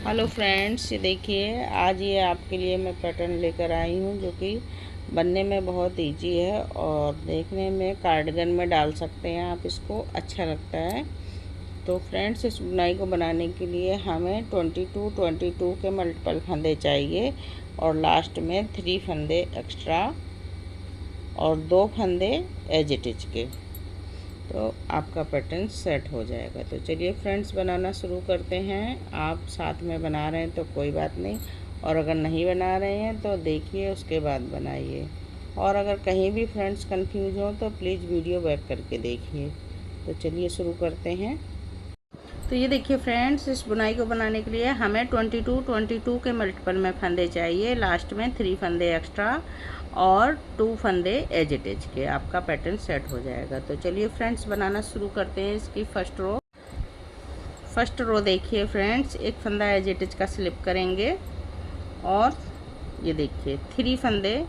Hello friends, ये देखिए आज ये आपके लिए मैं पैटर्न लेकर आई हूँ जो कि बनने में बहुत इजी है और देखने में कार्डिगन में डाल सकते हैं आप इसको, अच्छा लगता है। तो फ्रेंड्स, इस बुनाई को बनाने के लिए हमें 22 के मल्टीपल फंदे चाहिए और लास्ट में 3 फंदे एक्स्ट्रा और 2 फंदे एज इट इज के, तो आपका पैटर्न सेट हो जाएगा। तो चलिए फ्रेंड्स, बनाना शुरू करते हैं। आप साथ में बना रहे हैं तो कोई बात नहीं, और अगर नहीं बना रहे हैं तो देखिए उसके बाद बनाइए। और अगर कहीं भी फ्रेंड्स कंफ्यूज हो तो प्लीज़ वीडियो बैक करके देखिए। तो चलिए शुरू करते हैं। तो ये देखिए फ्रेंड्स, इस बुनाई को बनाने के लिए हमें 22 के मल्टीपल में फंदे चाहिए, लास्ट में 3 फंदे एक्स्ट्रा और 2 फंदे एज इट इज के, आपका पैटर्न सेट हो जाएगा। तो चलिए फ्रेंड्स, बनाना शुरू करते हैं। इसकी फर्स्ट रो देखिए फ्रेंड्स, एक फंदा एज इट इज का स्लिप करेंगे और ये देखिए 3 फंदे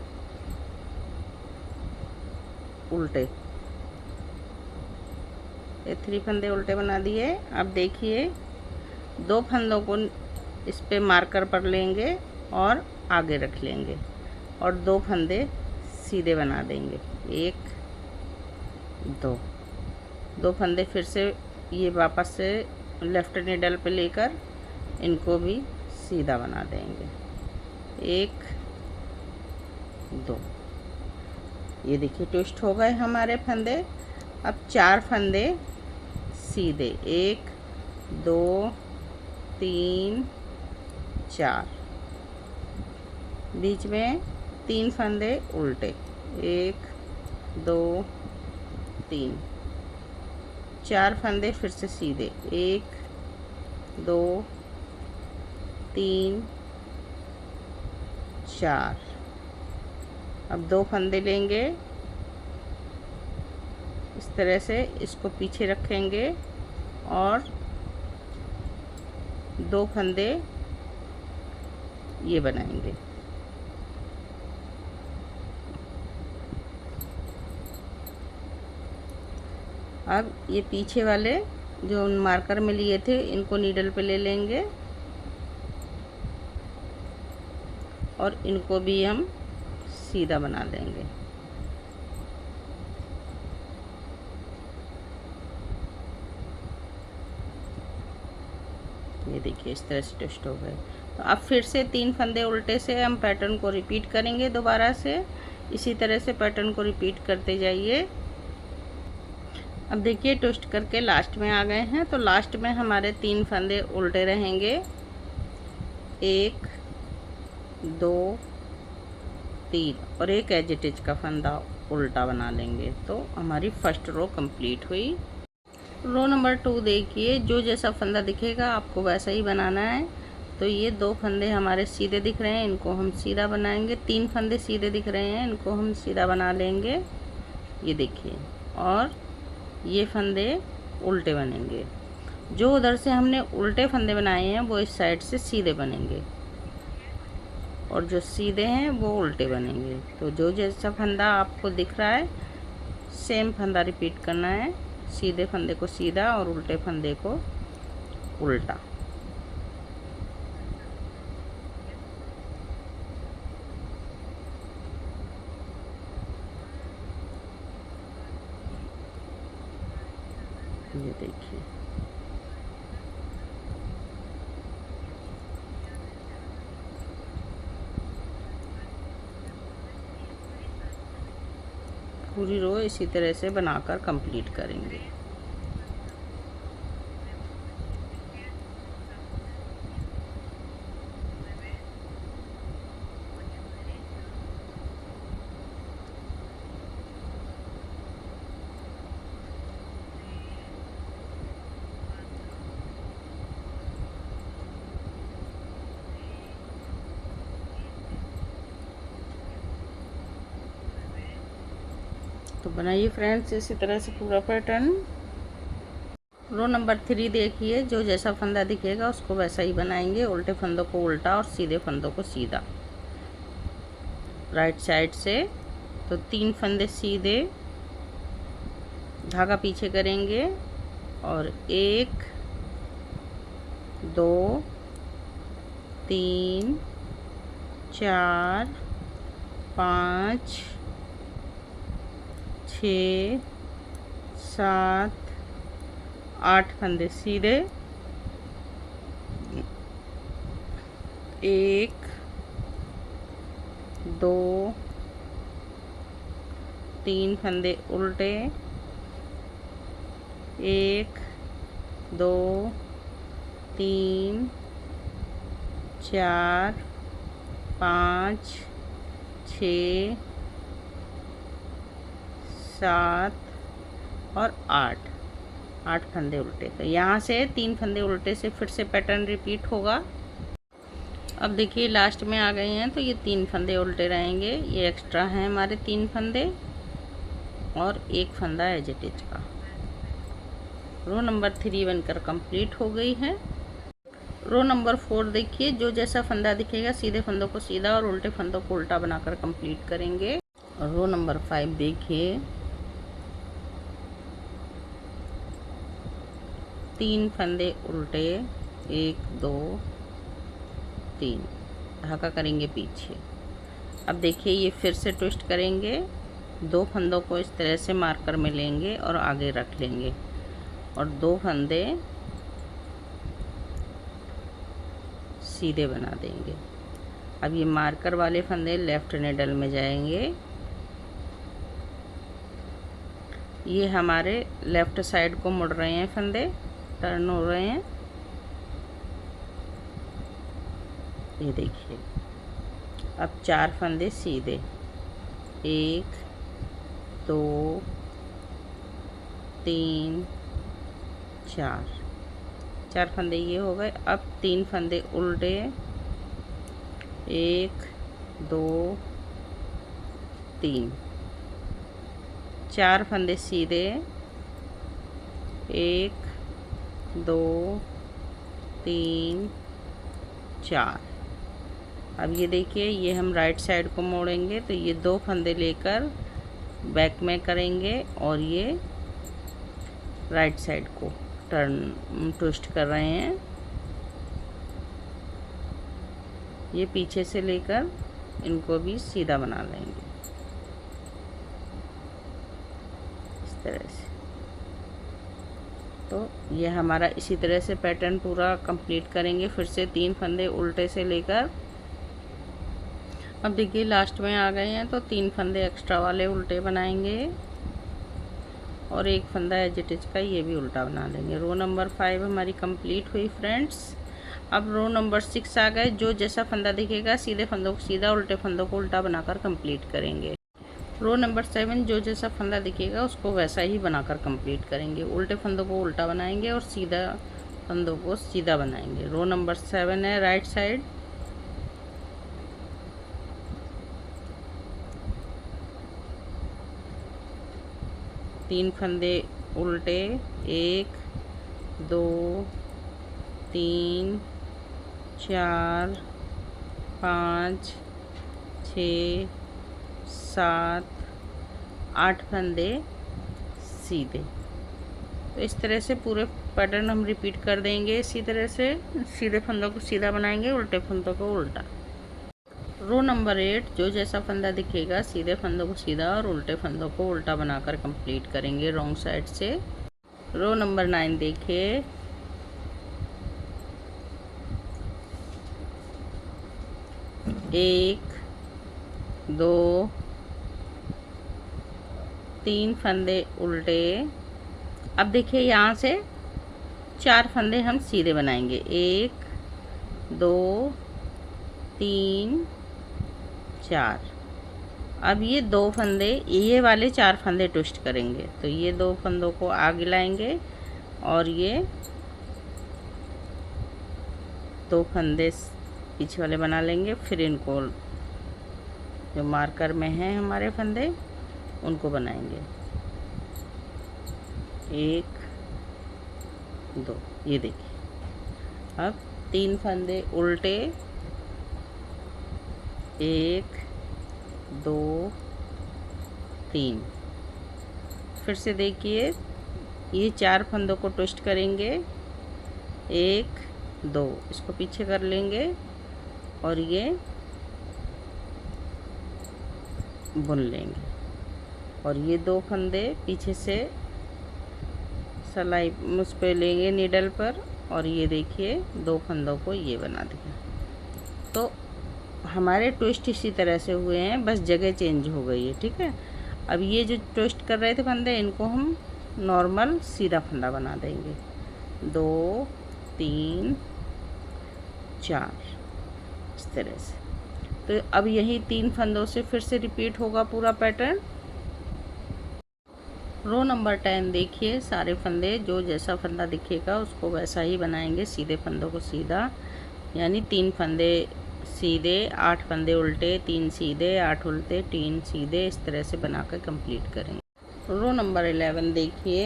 उल्टे, ये 3 फंदे उल्टे बना दिए। अब देखिए 2 फंदों को इस पे मार्कर पर लेंगे और आगे रख लेंगे और 2 फंदे सीधे बना देंगे। 1 2 फंदे फिर से ये वापस से लेफ़्ट निडल पे लेकर इनको भी सीधा बना देंगे। 1 2, ये देखिए ट्विस्ट हो गए हमारे फंदे। अब 4 फंदे सीधे, 1 2 3 4, बीच में 3 फंदे उल्टे, 1 2 3, 4 फंदे फिर से सीधे, 1 2 3 4। अब 2 फंदे लेंगे, इस तरह से इसको पीछे रखेंगे और 2 फंदे ये बनाएंगे। अब ये पीछे वाले जो मार्कर में लिए थे इनको नीडल पे ले लेंगे और इनको भी हम सीधा बना देंगे। ये देखिए इस तरह से ट्विस्ट हो गए। तो अब फिर से 3 फंदे उल्टे से हम पैटर्न को रिपीट करेंगे दोबारा से। इसी तरह से पैटर्न को रिपीट करते जाइए। अब देखिए ट्विस्ट करके लास्ट में आ गए हैं, तो लास्ट में हमारे 3 फंदे उल्टे रहेंगे, 1 2 3 और एक एज इट इज का फंदा उल्टा बना लेंगे। तो हमारी फर्स्ट रो कंप्लीट हुई। रो नंबर 2 देखिए, जो जैसा फंदा दिखेगा आपको वैसा ही बनाना है। तो ये 2 फंदे हमारे सीधे दिख रहे हैं, इनको हम सीधा बनाएंगे। 3 फंदे सीधे दिख रहे हैं, इनको हम सीधा बना लेंगे, ये देखिए। और ये फंदे उल्टे बनेंगे, जो उधर से हमने उल्टे फंदे बनाए हैं वो इस साइड से सीधे बनेंगे और जो सीधे हैं वो उल्टे बनेंगे। तो जो जैसा फंदा आपको दिख रहा है सेम फंदा रिपीट करना है, सीधे फंदे को सीधा और उल्टे फंदे को उल्टा। ये देखिए पूरी रो इसी तरह से बनाकर कंप्लीट करेंगे। तो बनाइए फ्रेंड्स इसी तरह से पूरा पैटर्न। रो नंबर 3 देखिए, जो जैसा फंदा दिखेगा उसको वैसा ही बनाएंगे, उल्टे फंदों को उल्टा और सीधे फंदों को सीधा राइट साइड से। तो 3 फंदे सीधे, धागा पीछे करेंगे और 1 2 3 4 5 6 7 8 फंदे सीधे, 1 2 3 फंदे उल्टे, 1 2 3 4 5 6 7 और 8 फंदे उल्टे। तो यहाँ से 3 फंदे उल्टे से फिर से पैटर्न रिपीट होगा। अब देखिए लास्ट में आ गए हैं तो ये 3 फंदे उल्टे रहेंगे, ये एक्स्ट्रा हैं हमारे 3 फंदे और 1 फंदा एज इट इज का। रो नंबर 3 बनकर कंप्लीट हो गई है। रो नंबर 4 देखिए, जो जैसा फंदा दिखेगा सीधे फंदों को सीधा और उल्टे फंदों को उल्टा बनाकर कंप्लीट करेंगे। और रो नंबर 5 देखिए, 3 फंदे उल्टे, 1 2 3, धागा करेंगे पीछे। अब देखिए ये फिर से ट्विस्ट करेंगे, 2 फंदों को इस तरह से मार्कर में लेंगे और आगे रख लेंगे और 2 फंदे सीधे बना देंगे। अब ये मार्कर वाले फंदे लेफ्ट निडल में जाएंगे, ये हमारे लेफ्ट साइड को मुड़ रहे हैं, फंदे टर्न हो रहे हैं। ये देखिए अब 4 फंदे सीधे, 1 2 3 4 फंदे ये हो गए। अब 3 फंदे उल्टे, 1 2 3, 4 फंदे सीधे, 1 2 3 4। अब ये देखिए ये हम राइट साइड को मोड़ेंगे तो ये 2 फंदे लेकर बैक में करेंगे और ये राइट साइड को टर्न ट्विस्ट कर रहे हैं। ये पीछे से लेकर इनको भी सीधा बना लेंगे इस तरह से। तो ये हमारा इसी तरह से पैटर्न पूरा कंप्लीट करेंगे। फिर से 3 फंदे उल्टे से लेकर, अब देखिए लास्ट में आ गए हैं तो 3 फंदे एक्स्ट्रा वाले उल्टे बनाएंगे और 1 फंदा एज इट इज का ये भी उल्टा बना लेंगे। रो नंबर 5 हमारी कंप्लीट हुई फ्रेंड्स। अब रो नंबर 6 आ गए, जो जैसा फंदा दिखेगा सीधे फंदों को सीधा, उल्टे फंदों को उल्टा बनाकर कंप्लीट करेंगे। रो नंबर 7, जो जैसा फंदा दिखेगा उसको वैसा ही बनाकर कंप्लीट करेंगे। उल्टे फंदों को उल्टा बनाएंगे और सीधा फंदों को सीधा बनाएंगे। रो नंबर 7 है राइट साइड, तीन फंदे उल्टे, 1 2 3 4 5 6 7 8 फंदे सीधे। तो इस तरह से पूरे पैटर्न हम रिपीट कर देंगे। इसी तरह से सीधे फंदों को सीधा बनाएंगे, उल्टे फंदों को उल्टा। रो नंबर 8, जो जैसा फंदा दिखेगा सीधे फंदों को सीधा और उल्टे फंदों को उल्टा बनाकर कंप्लीट करेंगे रॉन्ग साइड से। रो नंबर 9 देखिए, एक 2 3 फंदे उल्टे। अब देखिए यहाँ से 4 फंदे हम सीधे बनाएंगे, 1 2 3 4। अब ये 2 फंदे, ये वाले 4 फंदे ट्विस्ट करेंगे, तो ये 2 फंदों को आगे लाएंगे और ये 2 फंदे पीछे वाले बना लेंगे। फिर इनको जो मार्कर में हैं हमारे फंदे उनको बनाएंगे, 1 2। ये देखिए अब 3 फंदे उल्टे, 1 2 3। फिर से देखिए ये 4 फंदों को ट्विस्ट करेंगे, 1 2, इसको पीछे कर लेंगे और ये बुन लेंगे। और ये 2 फंदे पीछे से सिलाई उस पे लेंगे नीडल पर, और ये देखिए 2 फंदों को ये बना दिया। तो हमारे ट्विस्ट इसी तरह से हुए हैं, बस जगह चेंज हो गई है। ठीक है, अब ये जो ट्विस्ट कर रहे थे फंदे, इनको हम नॉर्मल सीधा फंदा बना देंगे। 2 3 4 इस तरह से। तो अब यही 3 फंदों से फिर से रिपीट होगा पूरा पैटर्न। रो नंबर 10 देखिए, सारे फंदे जो जैसा फंदा दिखेगा उसको वैसा ही बनाएंगे, सीधे फंदों को सीधा, यानी 3 फंदे सीधे, 8 फंदे उल्टे, 3 सीधे, 8 उल्टे, 3 सीधे, इस तरह से बनाकर कंप्लीट करेंगे। रो नंबर 11 देखिए,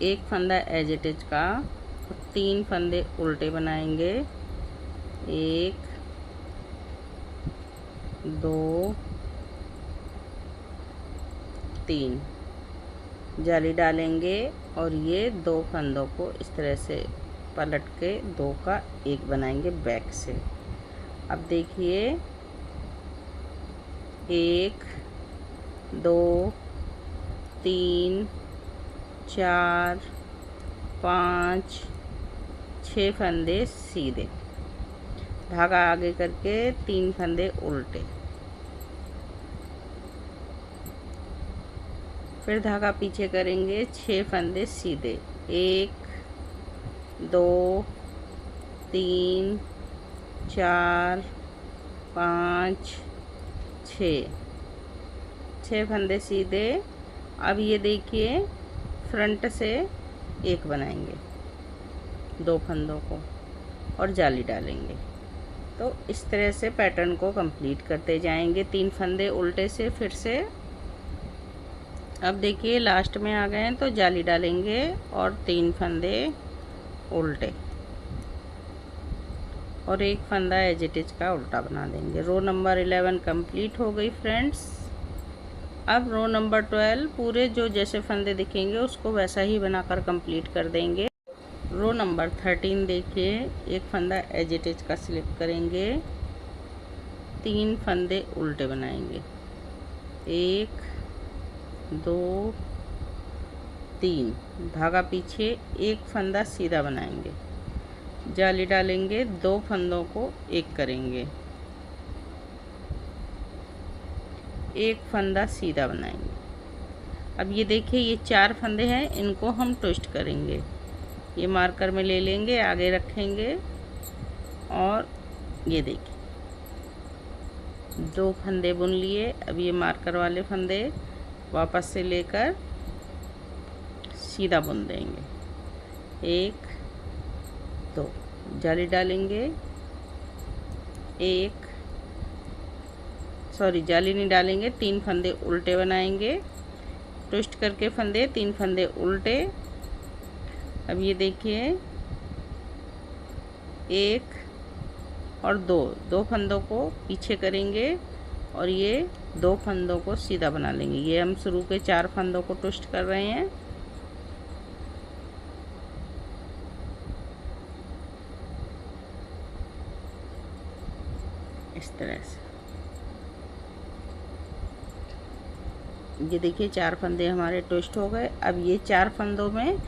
एक फंदा एज इट इज का, 3 फंदे उल्टे बनाएंगे, 1 2 3 जाली डालेंगे, और ये 2 फंदों को इस तरह से पलट के 2 का 1 बनाएंगे बैक से। अब देखिए 1 2 3 4 5 6 फंदे सीधे, धागा आगे करके 3 फंदे उल्टे, फिर धागा पीछे करेंगे, 6 फंदे सीधे, 1 2 3 4 5 6 फंदे सीधे। अब ये देखिए फ्रंट से 1 बनाएंगे 2 फंदों को और जाली डालेंगे। तो इस तरह से पैटर्न को कंप्लीट करते जाएंगे, 3 फंदे उल्टे से फिर से। अब देखिए लास्ट में आ गए हैं तो जाली डालेंगे और 3 फंदे उल्टे और 1 फंदा एज इट इज का उल्टा बना देंगे। रो नंबर 11 कंप्लीट हो गई फ्रेंड्स। अब रो नंबर 12 पूरे जो जैसे फंदे दिखेंगे उसको वैसा ही बनाकर कंप्लीट कर देंगे। रो नंबर 13 देखिए, एक फंदा एज इट इज का स्लिप करेंगे, 3 फंदे उल्टे बनाएंगे, 1 2 3 धागा पीछे, 1 फंदा सीधा बनाएंगे, जाली डालेंगे, 2 फंदों को 1 करेंगे, 1 फंदा सीधा बनाएंगे। अब ये देखिए ये 4 फंदे हैं, इनको हम ट्विस्ट करेंगे, ये मार्कर में ले लेंगे, आगे रखेंगे और ये देखिए 2 फंदे बुन लिए। अब ये मार्कर वाले फंदे वापस से लेकर सीधा बुन देंगे, 1 2 जाली डालेंगे, जाली नहीं डालेंगे, 3 फंदे उल्टे बनाएंगे, ट्विस्ट करके फंदे, 3 फंदे उल्टे। अब ये देखिए 1 और 2 फंदों को पीछे करेंगे और ये 2 फंदों को सीधा बना लेंगे। ये हम शुरू के 4 फंदों को ट्विस्ट कर रहे हैं। इस तरह से ये देखिए 4 फंदे हमारे ट्विस्ट हो गए। अब ये 4 फंदों में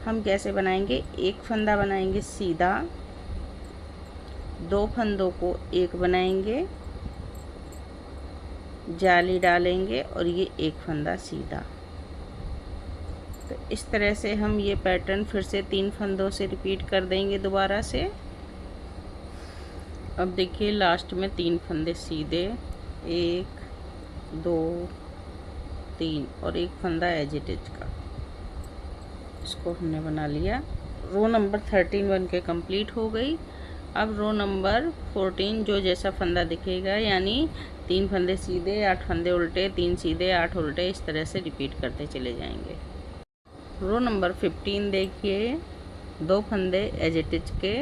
हम कैसे बनाएंगे, 1 फंदा बनाएंगे सीधा, 2 फंदों को 1 बनाएंगे, जाली डालेंगे और ये 1 फंदा सीधा। तो इस तरह से हम ये पैटर्न फिर से 3 फंदों से रिपीट कर देंगे दोबारा से। अब देखिए लास्ट में 3 फंदे सीधे, 1 2 3 और 1 फंदा एज इट इज का, इसको हमने बना लिया। रो नंबर 13 बन के कंप्लीट हो गई। अब रो नंबर 14 जो जैसा फंदा दिखेगा, यानी 3 फंदे सीधे, 8 फंदे उल्टे, 3 सीधे, 8 उल्टे, इस तरह से रिपीट करते चले जाएंगे। रो नंबर 15 देखिए, 2 फंदे एज इट इज के,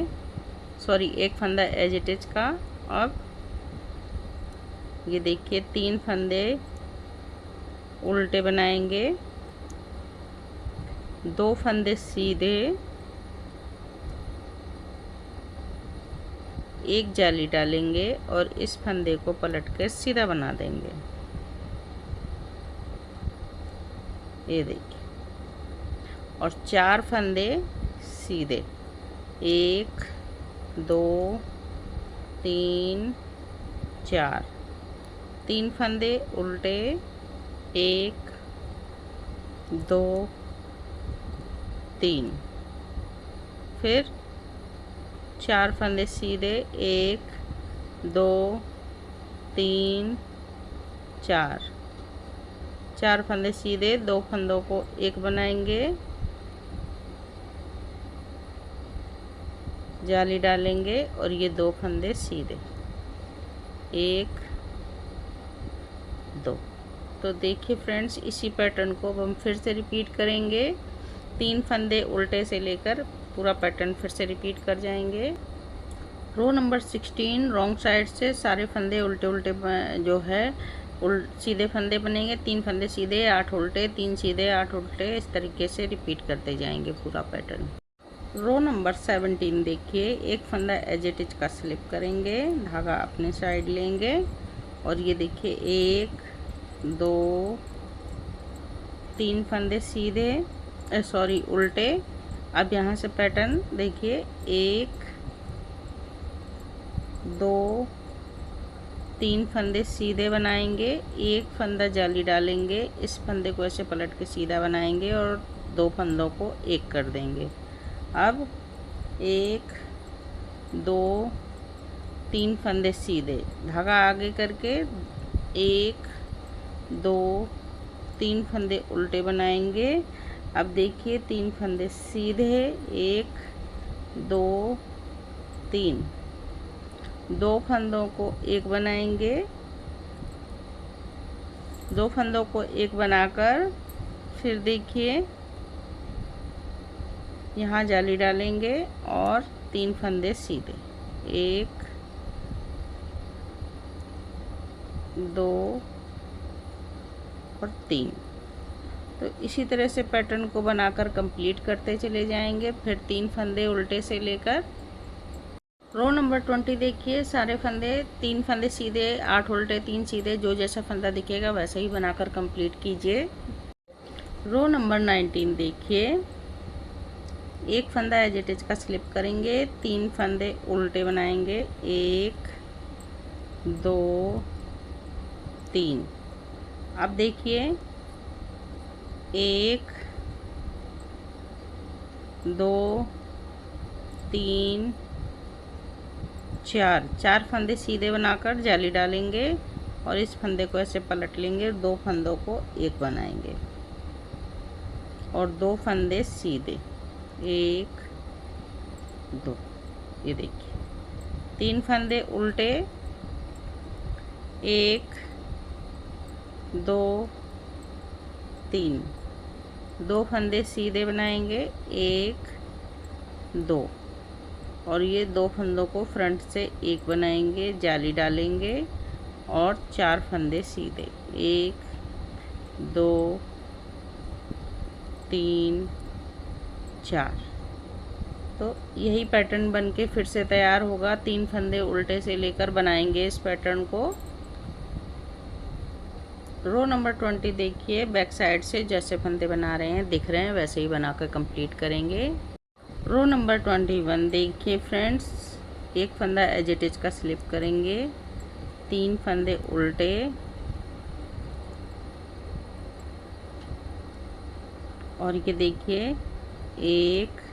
1 फंदा एज इट इज का। अब ये देखिए 3 फंदे उल्टे बनाएंगे, 2 फंदे सीधे, एक जाली डालेंगे और इस फंदे को पलट कर सीधा बना देंगे। ये देखिए, और 4 फंदे सीधे, 1 2 3 4, 3 फंदे उल्टे, 1 2 3, फिर 4 फंदे सीधे, 1 2 3 4, 4 फंदे सीधे, 2 फंदों को एक बनाएंगे, जाली डालेंगे और ये 2 फंदे सीधे, 1 2। तो देखिए फ्रेंड्स, इसी पैटर्न को अब हम फिर से रिपीट करेंगे। 3 फंदे उल्टे से लेकर पूरा पैटर्न फिर से रिपीट कर जाएंगे। रो नंबर 16 रॉन्ग साइड से सारे फंदे उल्टे उल्टे जो है सीधे फंदे बनेंगे। 3 फंदे सीधे, 8 उल्टे, 3 सीधे, 8 उल्टे, इस तरीके से रिपीट करते जाएंगे पूरा पैटर्न। रो नंबर 17 देखिए, एक फंदा एज इट इज का स्लिप करेंगे, धागा अपने साइड लेंगे और ये देखिए 1 2 3 फंदे सीधे, सॉरी उल्टे। अब यहाँ से पैटर्न देखिए, 1 2 3 फंदे सीधे बनाएंगे, एक फंदा जाली डालेंगे, इस फंदे को ऐसे पलट के सीधा बनाएंगे और 2 फंदों को एक कर देंगे। अब 1 2 3 फंदे सीधे, धागा आगे करके 1 2 3 फंदे उल्टे बनाएंगे। अब देखिए 3 फंदे सीधे, 1 2 3, 2 फंदों को एक बनाएंगे, 2 फंदों को एक बनाकर फिर देखिए यहाँ जाली डालेंगे और 3 फंदे सीधे, 1 2 और 3। तो इसी तरह से पैटर्न को बनाकर कंप्लीट करते चले जाएंगे। फिर 3 फंदे उल्टे से लेकर रो नंबर 20 देखिए, सारे फंदे 3 फंदे सीधे, 8 उल्टे, 3 सीधे, जो जैसा फंदा दिखेगा वैसे ही बनाकर कंप्लीट कीजिए। रो नंबर 19 देखिए, एक फंदा एज इट इज का स्लिप करेंगे, 3 फंदे उल्टे बनाएंगे, 1 2 3। अब देखिए 1 2 3 4, 4 फंदे सीधे बनाकर जाली डालेंगे और इस फंदे को ऐसे पलट लेंगे, 2 फंदों को एक बनाएंगे और 2 फंदे सीधे, 1 2। ये देखिए 3 फंदे उल्टे, 1 2 3, 2 फंदे सीधे बनाएंगे, 1 2 और ये 2 फंदों को फ्रंट से एक बनाएंगे, जाली डालेंगे और 4 फंदे सीधे, 1 2 3 4। तो यही पैटर्न बनके फिर से तैयार होगा। 3 फंदे उल्टे से लेकर बनाएंगे इस पैटर्न को। रो नंबर 20 देखिए, बैक साइड से जैसे फंदे बना रहे हैं दिख रहे हैं वैसे ही बनाकर कंप्लीट करेंगे। रो नंबर 21 देखिए फ्रेंड्स, एक फंदा एज इट इज का स्लिप करेंगे, 3 फंदे उल्टे और ये देखिए 1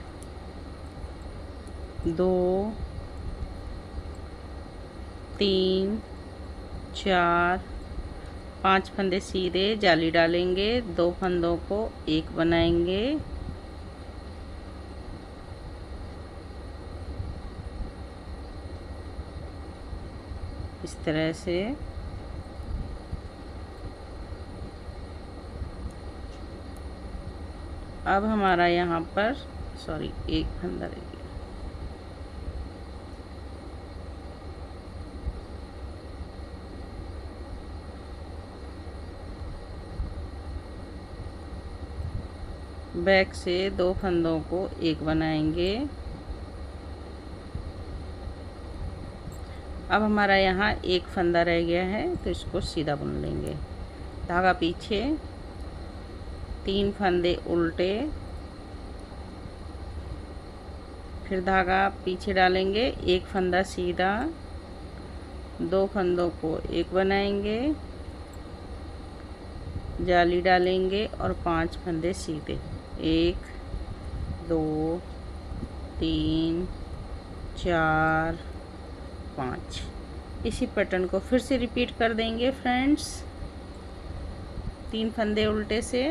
2 3 4 5 फंदे सीधे, जाली डालेंगे, 2 फंदों को एक बनाएंगे, इस तरह से। अब हमारा यहाँ पर सॉरी एक फंदा रह गया, बैक से 2 फंदों को एक बनाएंगे अब हमारा यहाँ एक फंदा रह गया है, तो इसको सीधा बुन लेंगे। धागा पीछे, 3 फंदे उल्टे, फिर धागा पीछे डालेंगे, एक फंदा सीधा, 2 फंदों को एक बनाएंगे, जाली डालेंगे और 5 फंदे सीधे, 1 2 3 4 5। इसी पैटर्न को फिर से रिपीट कर देंगे फ्रेंड्स। 3 फंदे उल्टे से।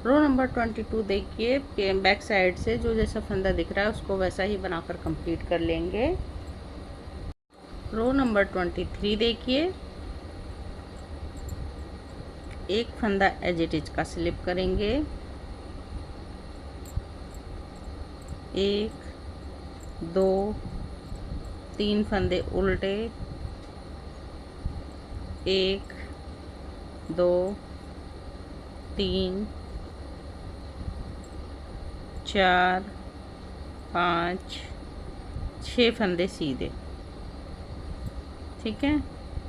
रो नंबर 22 देखिए, बैक साइड से जो जैसा फंदा दिख रहा है उसको वैसा ही बनाकर कंप्लीट कर लेंगे। रो नंबर 23 देखिए, एक फंदा एज इट इज का स्लिप करेंगे, 1 2 3 फंदे उल्टे, 1 2 3 4 5 6 फंदे सीधे। ठीक है।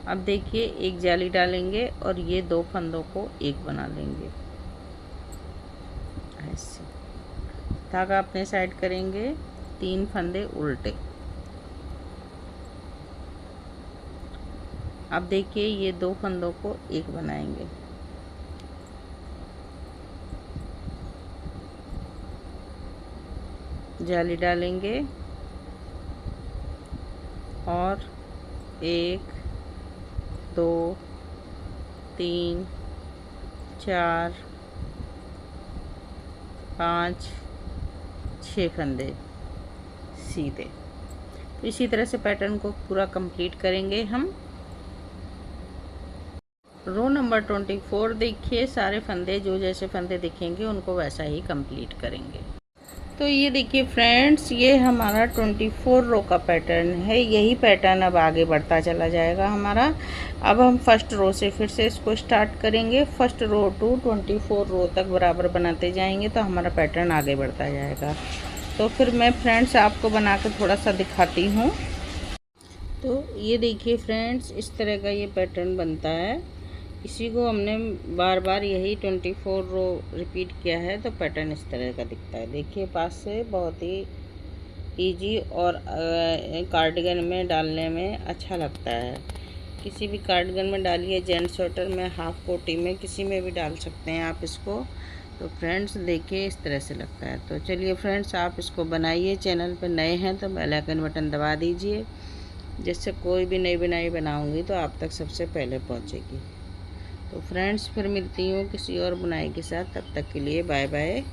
अब देखिए, एक जाली डालेंगे और ये 2 फंदों को एक बना लेंगे ऐसे। धागा अपने साइड करेंगे, 3 फंदे उल्टे। अब देखिए, ये 2 फंदों को एक बनाएंगे, जाली डालेंगे और 1 2 3 4 5 6 फंदे सीधे। तो इसी तरह से पैटर्न को पूरा कंप्लीट करेंगे हम। रो नंबर 24 देखिए, सारे फंदे जो जैसे फंदे दिखेंगे उनको वैसा ही कंप्लीट करेंगे। तो ये देखिए फ्रेंड्स, ये हमारा 24 रो का पैटर्न है। यही पैटर्न अब आगे बढ़ता चला जाएगा हमारा। अब हम फर्स्ट रो से फिर से इसको स्टार्ट करेंगे। फर्स्ट रो टू 24 रो तक बराबर बनाते जाएंगे तो हमारा पैटर्न आगे बढ़ता जाएगा। तो फिर मैं फ्रेंड्स आपको बना के थोड़ा सा दिखाती हूँ। तो ये देखिए फ्रेंड्स, इस तरह का ये पैटर्न बनता है। इसी को हमने बार बार यही 24 रो रिपीट किया है, तो पैटर्न इस तरह का दिखता है। देखिए पास से बहुत ही इजी और कार्डिगन में डालने में अच्छा लगता है। किसी भी कार्डिगन में डालिए, जेंट्स स्वेटर में, हाफ कोटी में, किसी में भी डाल सकते हैं आप इसको। तो फ्रेंड्स देखिए इस तरह से लगता है। तो चलिए फ्रेंड्स, आप इसको बनाइए। चैनल पर नए हैं तो बेल आइकन बटन दबा दीजिए, जिससे कोई भी नई बुनाई बनाऊंगी तो आप तक सबसे पहले पहुंचेगी। तो फ्रेंड्स फिर मिलती हूँ किसी और बुनाई के साथ। तब तक के लिए बाय बाय।